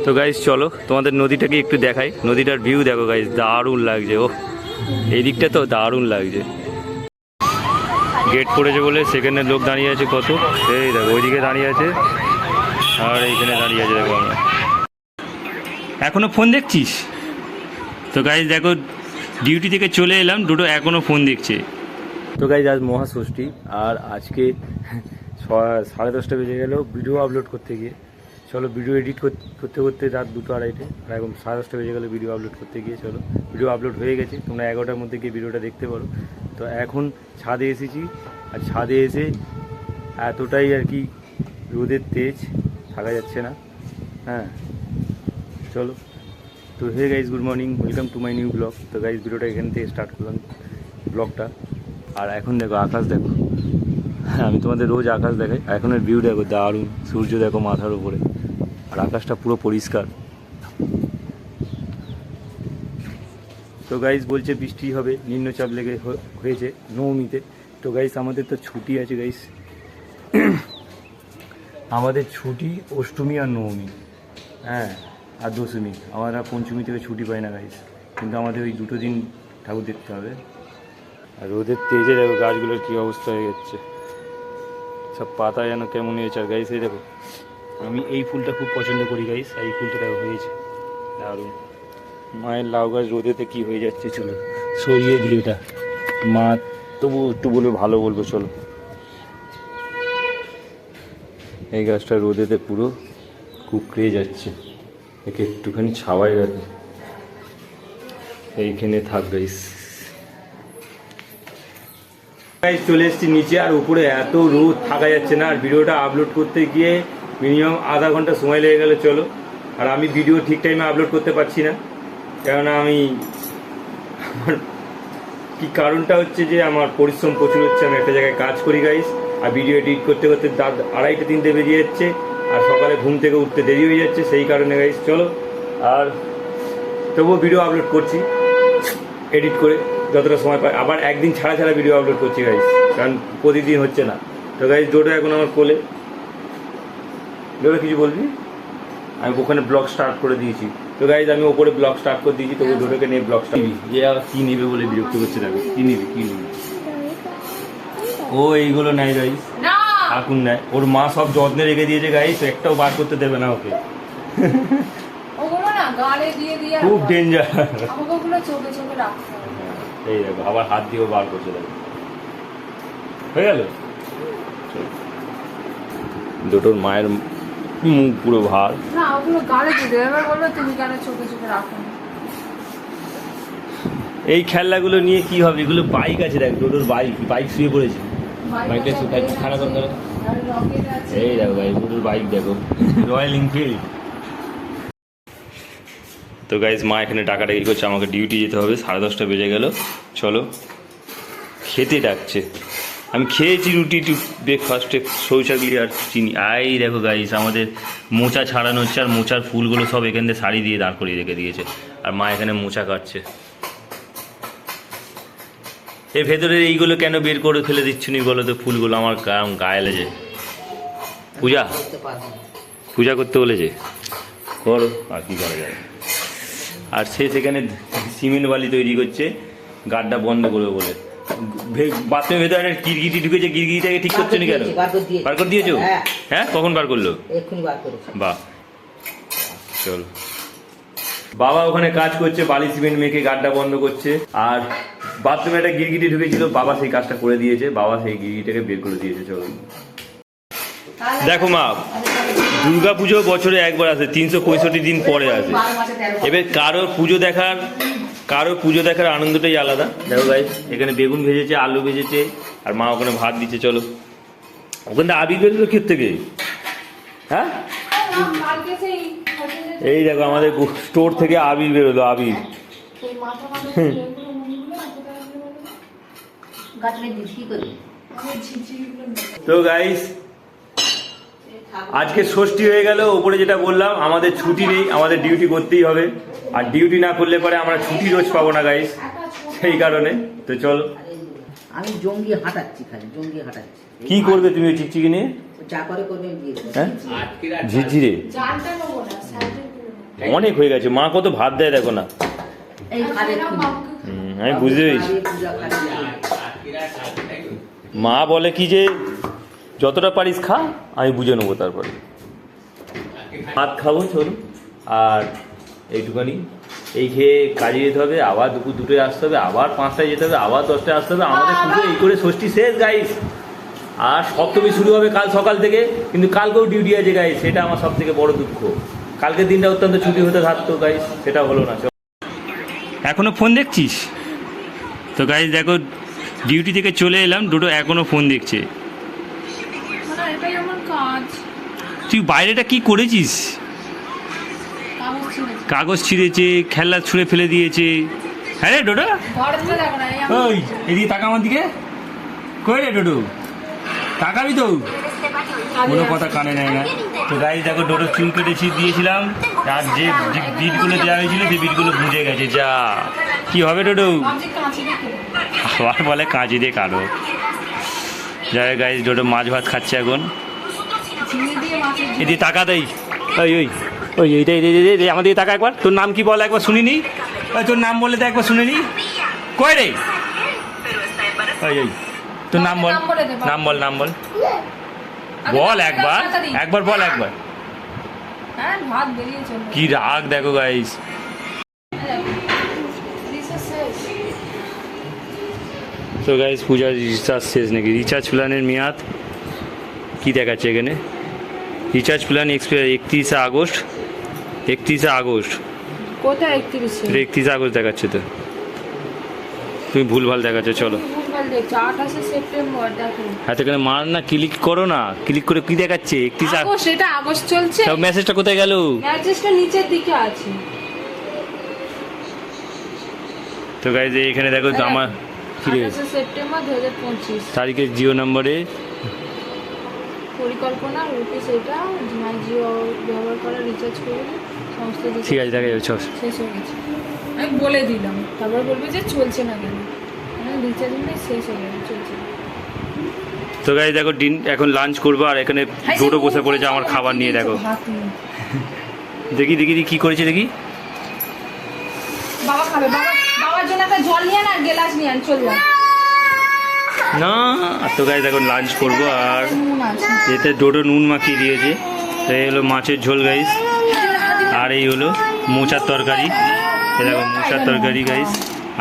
তো গাইস চলো তোমাদের নদীটাকে একটু দেখাই, নদীটার ভিউ দেখো গাইস, দারুণ লাগছে। ও এই দিকটা তো দারুণ লাগছে। গেট পড়েছে বলে সেখানে লোক দাঁড়িয়ে আছে কত, এই দেখো ওইদিকে দাঁড়িয়ে আছে আর এইখানে দাঁড়িয়ে আছে দেখো। আমরা এখনো ফোন দেখছিস? তো গাইস দেখো ডিউটি থেকে চলে এলাম, দুটো এখনো ফোন দেখছে। তো গাইস আজ মহাষষ্ঠী আর আজকে 10:30 বেজে গেল ভিডিও আপলোড করতে গিয়ে। চলো ভিডিও এডিট করতে করতে রাত 2টো 2:30 আর এখন 10:30 বেজে গেলো ভিডিও আপলোড করতে গিয়ে। চলো ভিডিও আপলোড হয়ে গেছে, তোমরা 11টার মধ্যে গিয়ে ভিডিওটা দেখতে পারো। তো এখন ছাদে এসেছি আর ছাদে এসে এতটাই আর কি রোদের তেজ, থাকা যাচ্ছে না। হ্যাঁ চলো। তো hey guys good morning, welcome to my new vlog. তো গাইজ ভিডিওটা এখান থেকে স্টার্ট করলাম ব্লগটা। আর এখন দেখো আকাশ দেখো, হ্যাঁ আমি তোমাদের রোজ আকাশ দেখাই, এখনের ভিউ দেখো দারুণ, সূর্য দেখো মাথার উপরে আর আকাশটা পুরো পরিষ্কার। তো গাইজ বলছে বৃষ্টি হবে, নিম্নচাপ লেগে হয়েছে নবমীতে। তো গাইজ আমাদের তো ছুটি আছে গাইজ, আমাদের ছুটি অষ্টমী আর নবমী, হ্যাঁ আর দশমী। আমরা পঞ্চমী থেকে ছুটি পাই না গাইজ, কিন্তু আমাদের ওই দুটো দিন ঠাকুর দেখতে হবে। আর রোদের তেজে দেখো গাছগুলোর কী অবস্থা হয়ে যাচ্ছে, সব পাতা যেন কেমন হয়েছে। আর গাইস এই দেখো আমি এই ফুলটা খুব পছন্দ করি গাইস, এই ফুলটা দেখো হয়েছে দারুণ। মায়ের লাউ গাছ রোদেতে কী হয়ে যাচ্ছে, চলো সরিয়ে দিই এটা। মা তবু একটু বলবে ভালো বলবো, চলো। এই গাছটা রোদেতে পুরো কুকড়ে যাচ্ছে, একে একটুখানি ছাওয়াই রাখে, এইখানে থাক গাইস। চলে এসেছি নিচে আর উপরে এত রোদ থাকা যাচ্ছে না, আর ভিডিওটা আপলোড করতে গিয়ে মিনিমাম আধা ঘন্টা সময় লেগে গেল। চলো আর আমি ভিডিও ঠিক টাইমে আপলোড করতে পারছি না, কেননা আমি আমার কি কারণটা হচ্ছে যে আমার পরিশ্রম প্রচুর হচ্ছে, আমি একটা জায়গায় কাজ করি গাইস, আর ভিডিও এডিট করতে করতে রাত 2:30-3টে বেরিয়ে যাচ্ছে, আর সকালে ঘুম থেকে উঠতে দেরি হয়ে যাচ্ছে, সেই কারণে গাইস। চলো আর তবুও ভিডিও আপলোড করছি এডিট করে যতটা সময় পাই, আবার একদিন ছাড়া ছাড়া ভিডিও আপলোড করছি গাইস, কারণ প্রতিদিন হচ্ছে না। তো গাইস ডোডো এখন আমার কোলে। ডোডো কিছু বলবি? আমি ওখানে ব্লগ স্টার্ট করে দিয়েছি। তো গাইস আমি ওপরে ব্লগ স্টার্ট করে দিয়েছি, তবু ডোডোকে নিয়ে ব্লগ স্টার্ট যে আর কী নেবে বলে বিরক্ত করছে। দেখো কী নিবি কী নিবি, ও এইগুলো নেয় গাইস, এখন নেয়। ওর মা সব যত্নে রেখে দিয়েছে গাইস, একটাও বার করতে দেবে না ওকে, খুব ডেঞ্জার। এই দেখো আবার হাত দিয়েও বার করছে, দেখো হয়ে গেল। দুটোর মায়ের মুখ পুরো ভার। এই খেলনাগুলো নিয়ে কি হবে, এগুলো বাইক আছে দেখ, দুটোর বাইক শুয়ে পড়েছে, বাইকটা খারাপ করে। এই দেখো ভাই দুটোর বাইক দেখো, রয়্যাল এনফিল্ড। তো গাইজ মা এখানে ডাকাডাকি করছে, আমাকে ডিউটি যেতে হবে, 10:30 বেজে গেল। চলো খেতে ডাকছে, আমি খেয়েছি রুটি ব্রেকফাস্টে শৌচাগলি আর চিনি। আই দেখো গাইজ আমাদের মোচা ছাড়ানো হচ্ছে, আর মোচার ফুলগুলো সব এখান থেকে শাড়ি দিয়ে দাঁড় করিয়ে রেখে দিয়েছে, আর মা এখানে মোচা কাটছে। এর ভেতরে এইগুলো কেন বের করে ফেলে দিচ্ছ নি বলো তো, ফুলগুলো আমার গায়ে লেগে। পূজা করতে বলেছে, করো আর কি করা যায়। আর সে সেখানে সিমেন্ট বালি তৈরি করছে, গাড্ডা বন্ধ করবে বলে। বাথরুমের ভেতরে একটা গিরগিটি ঢুকেছে, গিরগিটিটাকে ঠিক করছো না কেন? বার করে দিয়েছো? হ্যাঁ কখন বার করলো? বাহ চলো। বাবা ওখানে কাজ করছে, বালি সিমেন্ট মেখে গাড্ডা বন্ধ করছে, আর বাথরুমে একটা গিরগিটি ঢুকেছিল, বাবা সেই কাজটা করে দিয়েছে, বাবা সেই গিরগিটিটাকে বের করে দিয়েছে। চলো দেখো মা, দুর্গা পুজো বছরে একবার আসে, 365 দিন পরে আসে। এবার কারোর পুজো দেখার আনন্দটাই আলাদা। দেখো গাইস এখানে বেগুন ভেজেছে, আলু ভেজেছে, আর মা ওখানে ভাত দিচ্ছে। চলো ওখানে আবির বেরোলো ক্ষেত থেকে, হ্যাঁ এই দেখো আমাদের স্টোর থেকে আবির বেরোলো, আবির। তো গাইস আজকে ষষ্ঠী হয়ে গেল, ওপরে যেটা বললাম আমাদের ছুটি নেই, আমাদের ডিউটি করতেই হবে, আর ডিউটি না করলে পরে আমরা ছুটি রোজ পাবো না গাইস, সেই কারণে। তো চলো আমি জঙ্গি হাঁটাচ্ছি, খালি জঙ্গি হাঁটাচ্ছি। কি করবে তুমি ওই চিকচিকি নিয়ে? চা করে করবে, হ্যাঁ ঝিরঝিরে। অনেক হয়ে গেছে, মা কত ভাত দেয় দেখো না। এই খাদের খুঁজে। আমি বুঝতে পেরেছি। পূজা খাচ্ছে। মা বলে কি যে যতটা পারিস খা, আমি বুঝে নেবো তারপরে। ভাত খাবো চলো, আর এইটুখানি এই খেয়ে কাজে যেতে হবে, আবার দুপুর 2টোয় আসতে হবে, আবার 5টায় যেতে হবে, আবার 10টায় আসতে হবে। আমাদের পুজো এই করে ষষ্ঠী শেষ গাইস। আর সপ্তমী শুরু হবে কাল সকাল থেকে, কিন্তু কালকেও ডিউটি আছে গাইস, সেটা আমার সব থেকে বড় দুঃখ। কালকের দিনটা অত্যন্ত ছুটি হতে থাকতো গাইস, সেটা হলো না। এখনো ফোন দেখছিস তো গাইস? দেখো ডিউটি থেকে চলে এলাম, দুটো এখনো ফোন দেখছে। এটাই আমার কাজ। তুই বাইরেটা কি করেছিস? কাগজ ছিঁড়েছে। কাগজ ছিঁড়েছে, খেলনা ছুঁড়ে ফেলে দিয়েছে। হ্যাঁ রে ডোডো, ঘরে তুলে দেখো না, এই আমার ওই এদিকে তাকা আমার দিকে। কই রে ডোডো, তাকাবি তো? কোনো কথা কানে নেয় না। তো গাইস দেখো ডোডো চুল কেটে দিয়েছিলাম, আর যে বিটগুলো দেওয়া হয়েছিল সেই বিটগুলো বুঝে গেছে। যা কি হবে ডোডো? ভাবছি কাঁচি দিয়ে কেটে। আবার বলে কাঁচি দিয়ে কাটো। যাই গাইস, ডোডো মাছ ভাত খাচ্ছে এখন। ঝিঙে দিয়ে মাছের ঝোল। এদিকে টাকা দেই। ওই ওই ওই এইটাই আমাদের টাকা একবার। তোর নাম কি বল একবার শুনিনি? ওই তোর নাম বলে তো একবার শুনিনি। কই রে? ওই ওই তোর নাম বল, নাম বলে দে, বাবা। নাম বল, নাম বল, আগে বল নাম একবার, তাড়াতাড়ি। একবার বল একবার। হ্যাঁ ভাত বেরিয়ে চলো। কি রাগ দেখো গাইস। তো গাইস পূজার রিচার্জ শেষ নাকি? রিচার্জ প্ল্যানের মেয়াদ কি দেখাচ্ছে এখানে? রিচার্জ প্ল্যান এক্সপায়ার 31শে আগস্ট। 31শে আগস্ট, কোথায় 31? 31শে আগস্ট দেখাচ্ছে তো। তুমি ভুলভাল দেখাচ্ছ। চলো ভুলভাল দেখছো, 28শে সেপ্টেম্বর দেখো। হাতে এখানে মার না, ক্লিক করো না, ক্লিক করে কি দেখাচ্ছে? 31 আগস্ট, এটা আগস্ট চলছে। মেসেজটা কোথায় গেল? ম্যাচেসটা নিচের দিকে আছে। তো গাইজ এখানে দেখো আমার কি রে 28শে সেপ্টেম্বর 2025 তারিখে জিও নম্বরে পরিকল্পনা রুপিস, এটা জিও ব্যবহার করা রিচার্জ করে সমস্ত কিছু ঠিক আছে দেখা যাবে। চল শেষ হয়ে গেছে। আমি বলে দিলাম, তারপর বলবে যে চলছে না কেন। রিচার্জ নেই, শেষ হয়ে গেছে, চলছে না। তো গাইজ দেখো দিন এখন লাঞ্চ করবো, আর এখানে দুটো বসে পড়েছে আমার খাবার নিয়ে। দেখো হাত নিয়ে। দেখি দেখি দেখি কি করেছে দেখি। বাবা খাবে, বাবার জন্য একটা জল নিয়ে আন আর গ্লাস নিয়ে আন, চল যাও। না তো গাইজ এখন লাঞ্চ করবো, আর নুন আছে। এতে ডোডো নুন মাখিয়ে দিয়েছে। তো এই হলো মাছের ঝোল গাইজ, আর এই হলো মোচার তরকারি। এই দেখো মোচার তরকারি গাইজ,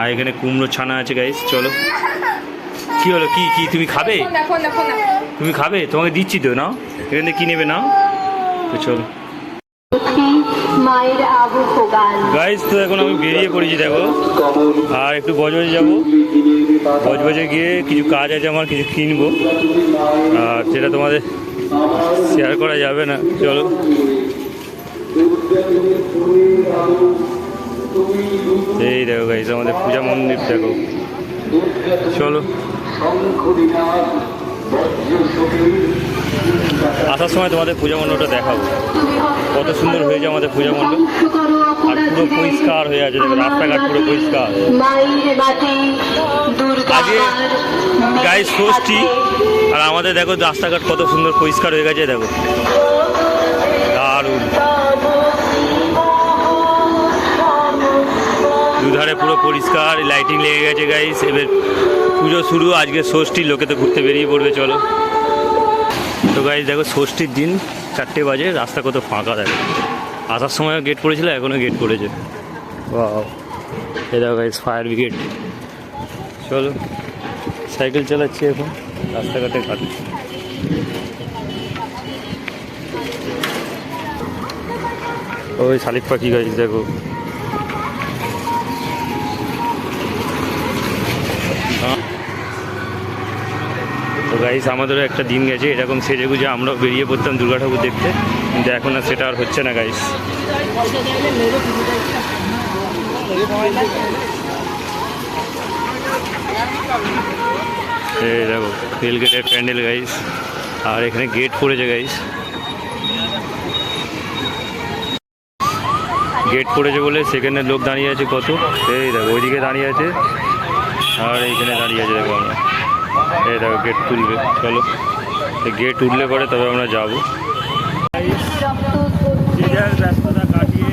আর এখানে কুমড়ো ছানা আছে গাইজ। চলো কি হলো, কি কি তুমি খাবে? দেখো দেখো না, তুমি খাবে? তোমাকে দিচ্ছি তো, নাও এখানে কি নেবে নাও। তো চলো মায়ের আবু গান। গাইজ, তো এখন আমি বেরিয়ে পড়েছি দেখো, আর একটু বজবজে যাবো। বজবজে গিয়ে কিছু কাজ আছে আমার, কিছু কিনবো, আর সেটা তোমাদের শেয়ার করা যাবে না। চলো এই দেখো গাইজ আমাদের পূজা মন্দির দেখো। চলো আসার সময় তোমাদের পূজা মণ্ডপটা দেখাবো, কত সুন্দর হয়েছে আমাদের পূজা মণ্ডপ, আর পুরো পরিষ্কার হয়ে আছে। দেখো রাস্তাঘাট পুরো পরিষ্কার। আজকে গাইজ ষষ্ঠী, আর আমাদের দেখো রাস্তাঘাট কত সুন্দর পরিষ্কার হয়ে গেছে। দেখো দারুণ, দুধারে পুরো পরিষ্কার, লাইটিং লেগে গেছে গাইজ। এবার পুজো শুরু, আজকে ষষ্ঠী, লোকে তো ঘুরতে বেরিয়ে পড়বে। চলো তো গাইজ দেখো ষষ্ঠীর দিন 4টে বাজে, রাস্তা কত ফাঁকা। দেখো আসার সময়ও গেট পড়েছিল, এখনও গেট পড়েছে। এই দেখো গাইজ ফায়ার ব্রিগেড। চলো সাইকেল চালাচ্ছি এখন রাস্তাঘাটে ঘাটে। ওই শালিক পাখি গাইজ দেখো। তো গাইস আমাদেরও একটা দিন গেছে এরকম সেজে গুজে আমরাও বেরিয়ে পড়তাম দুর্গা ঠাকুর দেখতে, কিন্তু এখন আর সেটা আর হচ্ছে না গাইস। এই দেখো রেল গেটের প্যান্ডেল গাইস, আর এখানে গেট পড়েছে গাইস। গেট পড়েছে বলে সেখানে লোক দাঁড়িয়ে আছে কত। এই দেখো ওইদিকে দাঁড়িয়ে আছে, আর এইখানে দাঁড়িয়ে আছে দেখো আমরা। এই দেখো গেট তুলবে, চলো গেট উঠলে পরে তবে আমরা যাবো। ব্যস্ততা কাটিয়ে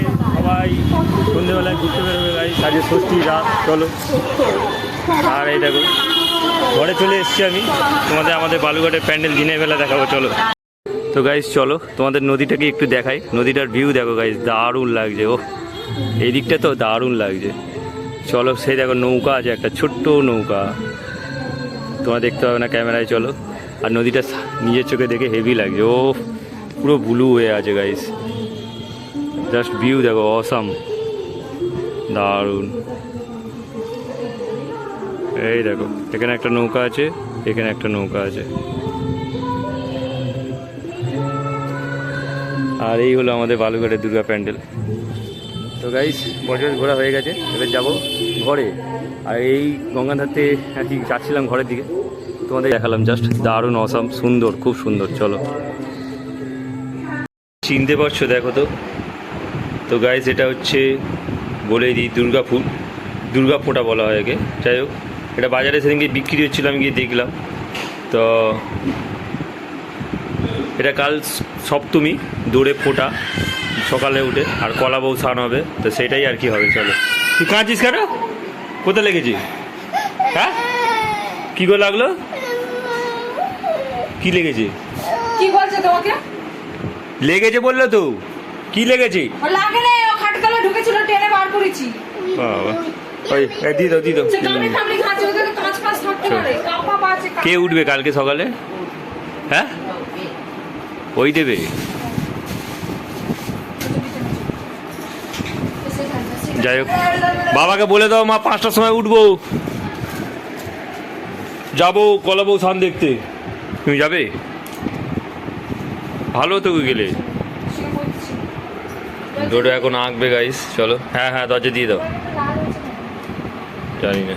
ঘুরতে বেরোবে গাইস, আজকে ষষ্ঠী রাত, চলো। আর এই দেখো ঘরে চলে এসেছি আমি, তোমাদের আমাদের বালুঘাটের প্যান্ডেল দিনের বেলা দেখাবো, চলো। তো গাইস চলো তোমাদের নদীটাকে একটু দেখাই, নদীটার ভিউ দেখো গাইস, দারুণ লাগছে। ও এই দিকটা তো দারুণ লাগছে, চলো। সেই দেখো নৌকা আছে, একটা ছোট্ট নৌকা, তোমরা দেখতে পাবে না ক্যামেরায়, চলো। আর নদীটা নিজের চোখে দেখে হেভি লাগছে, ও পুরো ব্লু হয়ে আছে গাইস, জাস্ট ভিউ দেখো, অসাম, দারুণ। এই দেখো এখানে একটা নৌকা আছে, এখানে একটা নৌকা আছে, আর এই হলো আমাদের বালুঘাটের দুর্গা প্যান্ডেল। তো গাইস বছর ঘোরা হয়ে গেছে, এবার যাবো ঘরে। আর এই গঙ্গাধারতে আর কি যাচ্ছিলাম ঘরের দিকে, তোমাদের দেখালাম, জাস্ট দারুণ, অসাম, সুন্দর, খুব সুন্দর, চলো। চিনতে পারছো দেখো তো। তো গাইস এটা হচ্ছে, বলেই দিই, দুর্গা ফুল, দুর্গা ফোঁটা বলা হয় একে। যাই হোক, এটা বাজারে সেদিনকে বিক্রি হচ্ছিলো, আমি গিয়ে দেখলাম। তো এটা কাল সপ্তমী, দৌড়ে ফোঁটা সকালে উঠে, আর কলা বউ স্নান হবে, তো সেটাই আর কি হবে, চলো। তুই কাঁদছিস কেন? কোথায় লেগেছি? হ্যাঁ কী করে লাগলো? কি লেগেছে? কি বলছে তোমাকে? লেগেছে বললো তো, কি লেগেছে? ও লাগে না, ও খাটতলা ঢুকেছিল, টেনে বার করেছি। বাবা, ওই দি দাও, দি দাও। সে কামড়ি কামড়ি খাচ্ছে, ওদের কাঁচ ফাঁচ থাকতে পারে, কাপা আছে। কে উঠবে কালকে সকালে? হ্যাঁ ওই দেবে। যাই হোক, বাবাকে বলে দাও মা 5টার সময় উঠবো, যাবো কলা বউ স্নান দেখতে। তুমি যাবে? ভালো তো গেলে। দুটো এখন আঁকবে গাইস, চলো। হ্যাঁ হ্যাঁ দরজা দিয়ে দাও, জানি না।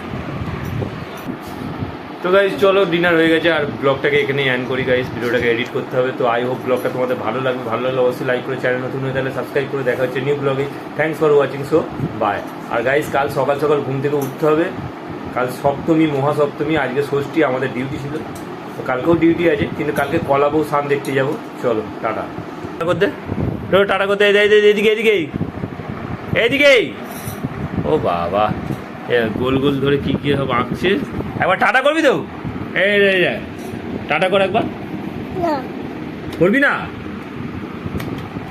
তো গাইস চলো, ডিনার হয়ে গেছে, আর ব্লগটাকে এখানেই এন্ড করি গাইস, ভিডিওটাকে এডিট করতে হবে। তো আই হোপ ব্লগটা তোমাদের ভালো লাগবে, ভালো লাগলে অবশ্যই লাইক করে, চ্যানেল নতুন হয়ে তাহলে সাবস্ক্রাইব করে। দেখা হচ্ছে নিউ ব্লগে। Thanks for watching, so bye. আর গাইস কাল সকাল সকাল ঘুম থেকে উঠতে হবে, কাল সপ্তমী, মহাসপ্তমী, আজকে ষষ্ঠী, আমাদের ডিউটি ছিল, তো কালকেও ডিউটি আছে, কিন্তু কালকে কলা বউ স্নান দেখতে যাবো, চলো টাটা করতে, টাটা করতে। এদিকে এদিকে এইদিকেই। ও বাবা, গোল গোল ধরে কি কি সব আঁকছে। একবার টাটা করবি তো? এই টাটা কর একবার, করবি না?